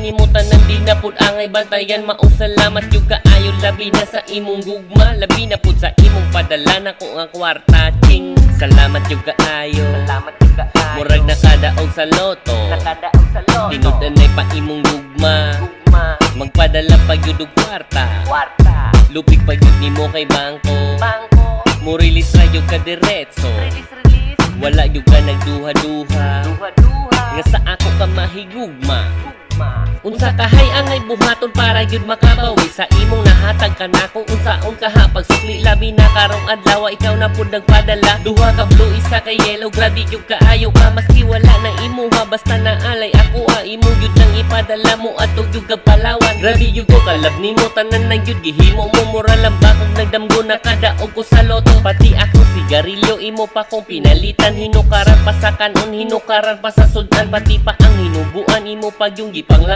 nimo tanan di na pud angay bantayan. Maong salamat yung kaayo labi na sa imong gugma, labi na pud sa imong padala na ko nga kwarta ching. Salamat yung kaayo, murag nakadaog sa loto, tinud anay pa imong gugma, magpadala pa gyud og kwarta, lupig pa gyud nimo kay bangko, mo release ra yung ka diretso, wala yung ka nagduha-duha, nga sa ako ka mahigugma. Unsa kahay angay buhaton para gyud makabawi sa imong nahatag kanako. Unsaon kaha pagsukli labi na karong adlaw ikaw na pud nagpadala. Duha ka blue isa kay yellow, grabe gyud kaayo ka maski wala na imuha, basta naalay ako imo gyud nang ipadala mo atog gyud ka Palawan. Grabe gyud ko kalab nimo tanan na gyud gihimo mo, mura lang ba kung nagdamgo na kadaog ko sa loto. Pati ako sigarilyo imo pa kong pinalitan, hinukaran pa sa kanon, hinukaran pa sa sudan, pati pa ang hinubuan imo pag yung gipangla.